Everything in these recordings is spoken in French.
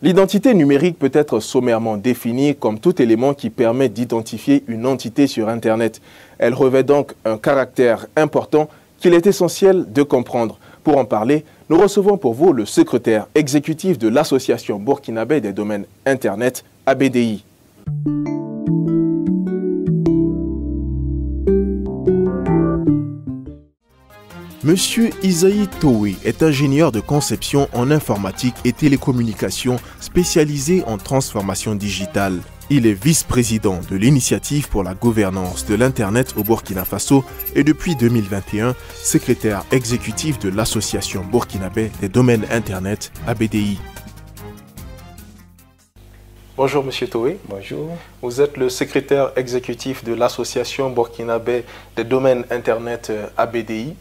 L'identité numérique peut être sommairement définie comme tout élément qui permet d'identifier une entité sur Internet. Elle revêt donc un caractère important qu'il est essentiel de comprendre. Pour en parler, nous recevons pour vous le secrétaire exécutif de l'Association burkinabé des domaines Internet, ABDI. Monsieur Isaïe Towe est ingénieur de conception en informatique et télécommunications spécialisé en transformation digitale. Il est vice-président de l'initiative pour la gouvernance de l'Internet au Burkina Faso et depuis 2021, secrétaire exécutif de l'Association burkinabé des domaines Internet, ABDI. Bonjour Monsieur Towe. Bonjour. Vous êtes le secrétaire exécutif de l'Association burkinabé des domaines Internet, ABDI.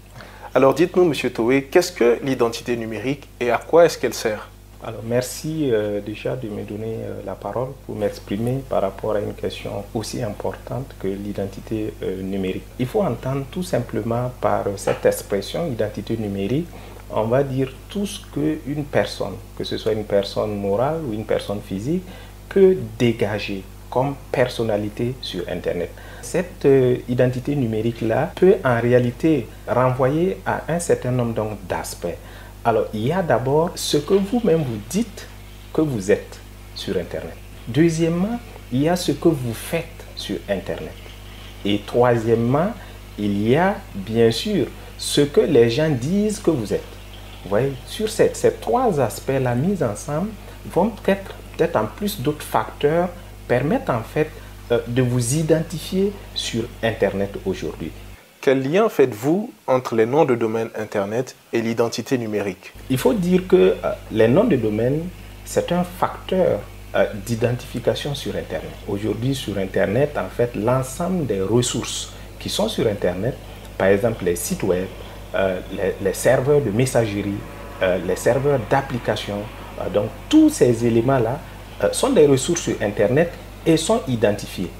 Alors dites-nous, Monsieur Towe, qu'est-ce que l'identité numérique et à quoi est-ce qu'elle sert? Alors merci déjà de me donner la parole pour m'exprimer par rapport à une question aussi importante que l'identité numérique. Il faut entendre tout simplement par cette expression identité numérique, on va dire tout ce qu'une personne, que ce soit une personne morale ou une personne physique, peut dégager comme personnalité sur Internet. Cette identité numérique-là peut en réalité renvoyer à un certain nombre d'aspects. Alors, il y a d'abord ce que vous-même vous dites que vous êtes sur Internet. Deuxièmement, il y a ce que vous faites sur Internet. Et troisièmement, il y a bien sûr ce que les gens disent que vous êtes. Vous voyez, sur ces trois aspects-là mis ensemble vont peut-être en plus d'autres facteurs permettent en fait de vous identifier sur Internet aujourd'hui. Quel lien faites-vous entre les noms de domaine Internet et l'identité numérique? Il faut dire que les noms de domaine, c'est un facteur d'identification sur Internet. Aujourd'hui, sur Internet, en fait, l'ensemble des ressources qui sont sur Internet, par exemple les sites web, les serveurs de messagerie, les serveurs d'application, donc tous ces éléments-là sont des ressources sur Internet et sont identifiés.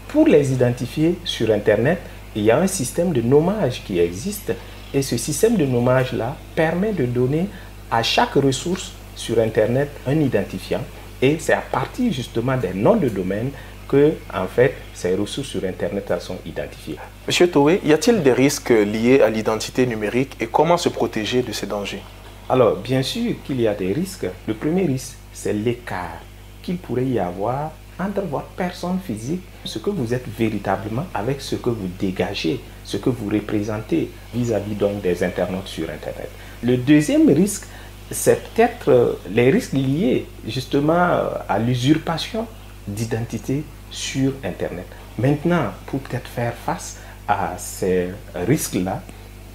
Pour les identifier sur Internet, il y a un système de nommage qui existe et ce système de nommage-là permet de donner à chaque ressource sur Internet un identifiant et c'est à partir justement des noms de domaine que en fait, ces ressources sur Internet sont identifiées. Monsieur Towe, y a-t-il des risques liés à l'identité numérique et comment se protéger de ces dangers? Alors, bien sûr qu'il y a des risques. Le premier risque, c'est l'écart qu'il pourrait y avoir entre votre personne physique, ce que vous êtes véritablement, avec ce que vous dégagez, ce que vous représentez vis-à-vis donc des internautes sur Internet. Le deuxième risque, c'est peut-être les risques liés justement à l'usurpation d'identité sur Internet. Maintenant, pour peut-être faire face à ces risques-là,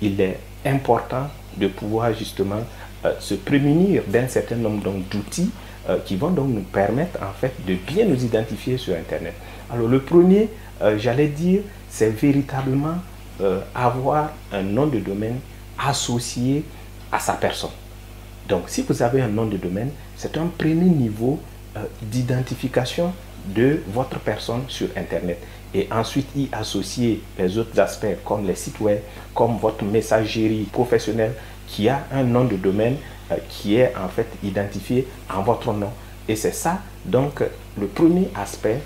il est important de pouvoir justement se prémunir d'un certain nombre d'outils qui vont donc nous permettre en fait de bien nous identifier sur Internet. Alors le premier, j'allais dire, c'est véritablement avoir un nom de domaine associé à sa personne. Donc si vous avez un nom de domaine, c'est un premier niveau d'identification de votre personne sur Internet. Et ensuite y associer les autres aspects comme les sites web, comme votre messagerie professionnelle qui a un nom de domaine qui est en fait identifié en votre nom. Et c'est ça donc le premier aspect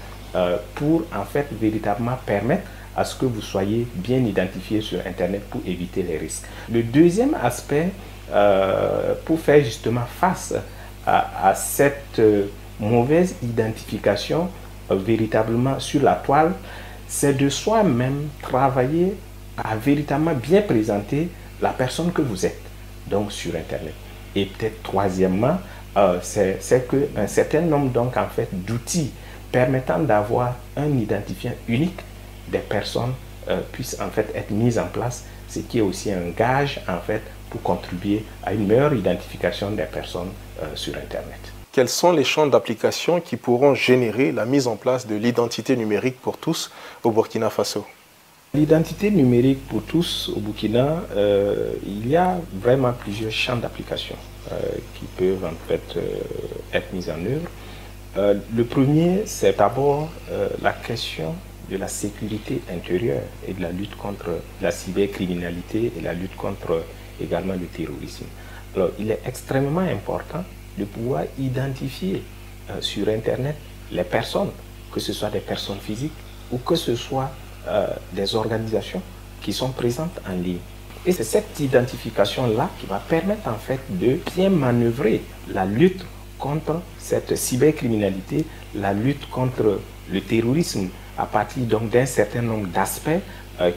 pour en fait véritablement permettre à ce que vous soyez bien identifié sur Internet pour éviter les risques. Le deuxième aspect pour faire justement face à cette mauvaise identification véritablement sur la toile, c'est de soi-même travailler à véritablement bien présenter la personne que vous êtes donc sur Internet. Et peut-être troisièmement, c'est qu'un certain nombre donc en fait d'outils permettant d'avoir un identifiant unique des personnes puissent en fait être mis en place, ce qui est aussi un gage en fait pour contribuer à une meilleure identification des personnes sur Internet. Quels sont les champs d'application qui pourront générer la mise en place de l'identité numérique pour tous au Burkina Faso? L'identité numérique pour tous au Burkina, il y a vraiment plusieurs champs d'application qui peuvent en fait être mis en œuvre. Le premier, c'est d'abord la question de la sécurité intérieure et de la lutte contre la cybercriminalité et la lutte contre également le terrorisme. Alors, il est extrêmement important de pouvoir identifier sur Internet les personnes, que ce soit des personnes physiques ou que ce soit des organisations qui sont présentes en ligne. Et c'est cette identification-là qui va permettre en fait de bien manœuvrer la lutte contre cette cybercriminalité, la lutte contre le terrorisme à partir donc d'un certain nombre d'aspects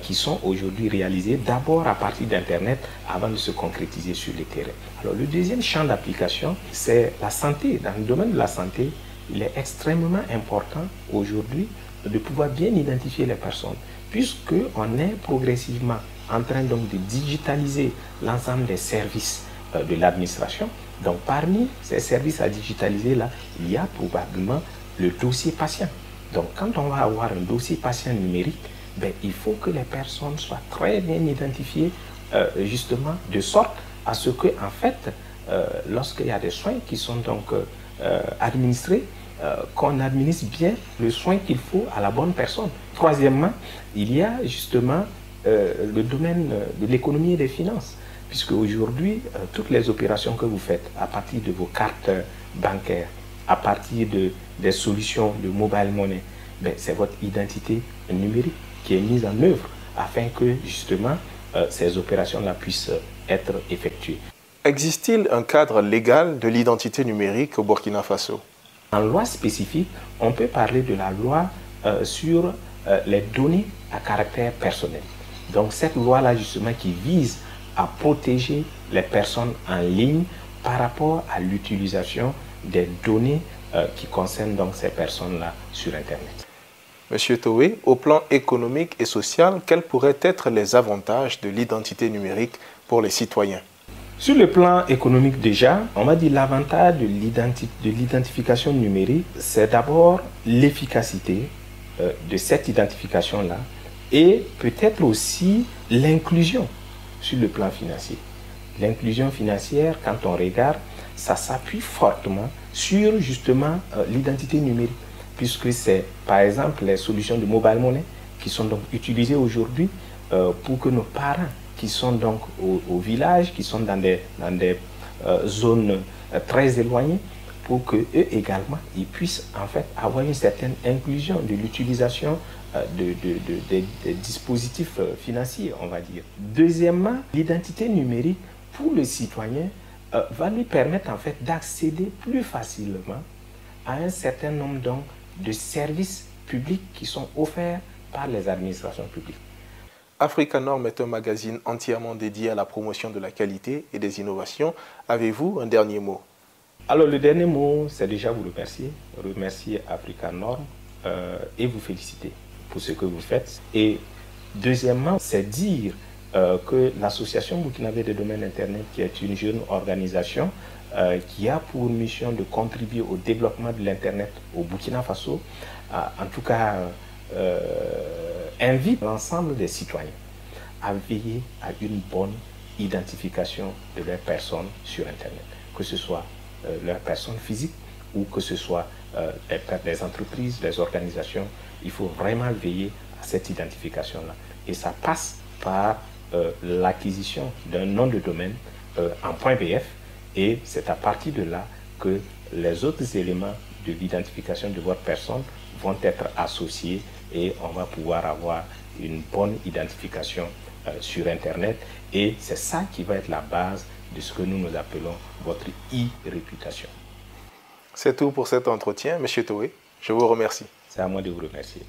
qui sont aujourd'hui réalisés d'abord à partir d'Internet avant de se concrétiser sur le terrain. Alors le deuxième champ d'application, c'est la santé. Dans le domaine de la santé, il est extrêmement important aujourd'hui de pouvoir bien identifier les personnes, puisqu'on est progressivement en train donc de digitaliser l'ensemble des services de l'administration. Donc parmi ces services à digitaliser là, il y a probablement le dossier patient. Donc quand on va avoir un dossier patient numérique, ben, il faut que les personnes soient très bien identifiées justement de sorte à ce que en fait lorsqu'il y a des soins qui sont donc administrés, qu'on administre bien le soin qu'il faut à la bonne personne. Troisièmement, il y a justement le domaine de l'économie et des finances, puisque aujourd'hui, toutes les opérations que vous faites à partir de vos cartes bancaires, à partir des solutions de mobile money, ben, c'est votre identité numérique qui est mise en œuvre afin que justement ces opérations-là puissent être effectuées. Existe-t-il un cadre légal de l'identité numérique au Burkina Faso? En loi spécifique, on peut parler de la loi sur les données à caractère personnel. Donc cette loi-là justement qui vise à protéger les personnes en ligne par rapport à l'utilisation des données qui concernent donc ces personnes-là sur Internet. Monsieur Towe, au plan économique et social, quels pourraient être les avantages de l'identité numérique pour les citoyens? Sur le plan économique déjà, on va dire l'avantage de l'identification numérique, c'est d'abord l'efficacité de cette identification-là et peut-être aussi l'inclusion sur le plan financier. L'inclusion financière, quand on regarde, ça s'appuie fortement sur justement l'identité numérique, puisque c'est par exemple les solutions de mobile money qui sont donc utilisées aujourd'hui pour que nos parents qui sont donc au village, qui sont dans des zones très éloignées, pour qu'eux également, ils puissent en fait avoir une certaine inclusion de l'utilisation des dispositifs financiers, on va dire. Deuxièmement, l'identité numérique pour le citoyen va lui permettre en fait d'accéder plus facilement à un certain nombre donc de services publics qui sont offerts par les administrations publiques. Africa Norm est un magazine entièrement dédié à la promotion de la qualité et des innovations. Avez-vous un dernier mot? Alors le dernier mot, c'est déjà vous remercier Africa Norm et vous féliciter pour ce que vous faites. Et deuxièmement, c'est dire que l'association Burkinabé des domaines Internet, qui est une jeune organisation qui a pour mission de contribuer au développement de l'Internet au Burkina Faso, en tout cas invite l'ensemble des citoyens à veiller à une bonne identification de leurs personnes sur Internet, que ce soit leurs personnes physiques ou que ce soit des entreprises, des organisations. Il faut vraiment veiller à cette identification-là. Et ça passe par l'acquisition d'un nom de domaine en .bf, et c'est à partir de là que les autres éléments de l'identification de votre personne vont être associés et on va pouvoir avoir une bonne identification sur Internet, et c'est ça qui va être la base de ce que nous appelons votre e-réputation. C'est tout pour cet entretien, Monsieur Towe. Je vous remercie. C'est à moi de vous remercier.